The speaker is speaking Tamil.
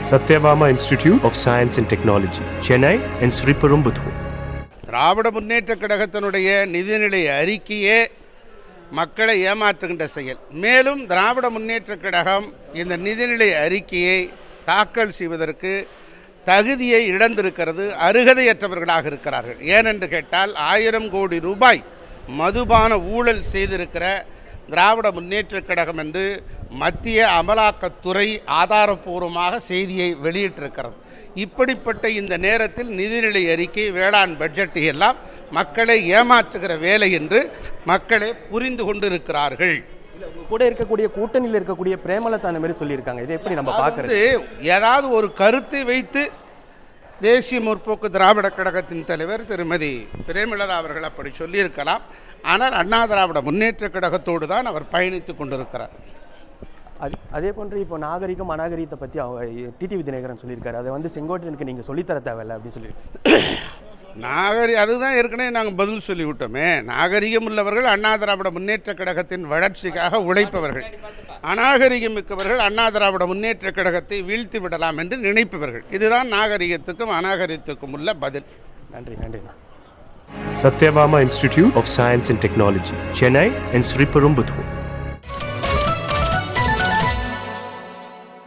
Satyabama Institute of Science and Technology, Chennai and Sriperumbudur. Dravida Munnetra கழகத்தினுடைய நிதிநிலை அறிக்கையே மக்களை ஏமாற்றுகின்ற செயல். மேலும் திராவிட முன்னேற்ற கழகம் இந்த நிதிநிலை அறிக்கையை தாக்கல் செய்வதற்கு தகுதியை இழந்திருக்கிறது. அருகதையற்றவர்களாக இருக்கிறார்கள். ஏனென்று கேட்டால் 1000 கோடி ரூபாய் மதுபான ஊழல் செய்திருக்கிற திராவிட முன்னேற்ற கழகம் என்று மத்திய அமலாக்கத்துறை ஆதாரப்பூர்வமாக செய்தியை வெளியிட்டிருக்கிறது. இப்படிப்பட்ட இந்த நேரத்தில் நிதிநிலை அறிக்கை, வேளாண் பட்ஜெட் எல்லாம் மக்களை ஏமாற்றுகிற வேலை என்று மக்களே புரிந்து கொண்டிருக்கிறார்கள். கூட இருக்கக்கூடிய கூட்டணியில் இருக்கக்கூடிய பிரேமலதா அந்த மாதிரி சொல்லியிருக்காங்க. இதை எப்படி நம்ம பார்க்கறது? ஏதாவது ஒரு கருத்தை வைத்து தேசிய முற்போக்கு திராவிட கழகத்தின் தலைவர் திருமதி பிரேமலதா அவர்கள் அப்படி சொல்லியிருக்கலாம். ஆனால் அண்ணா திராவிட முன்னேற்ற கழகத்தோடு தான் அவர் பயணித்து கொண்டிருக்கிறார். அதே போன்று இப்போ நாகரிகம் அநாகரிகத்தை பற்றி டிடிவி தினகரன் சொல்லியிருக்காரு. அதை வந்து செங்கோட்டையனுக்கு நீங்கள் சொல்லித்தர தேவையில்லை அப்படின்னு சொல்லியிருக்காரு. அதுதான் ஏற்கனவே நாங்கள் பதில் சொல்லிவிட்டோமே. நாகரிகம் உள்ளவர்கள் அண்ணா திராவிட முன்னேற்ற கழகத்தின் வளர்ச்சிக்காக உழைப்பவர்கள். அநாகரிகம் மிக்கவர்கள் அண்ணா திராவிட முன்னேற்ற கழகத்தை வீழ்த்தி விடலாம் என்று நினைப்பவர்கள். இதுதான் நாகரிகத்துக்கும் அநாகரிகத்துக்கும் உள்ள பதில். நன்றி. Satyabama Institute of Science and Technology, Chennai and Sriperumbudur.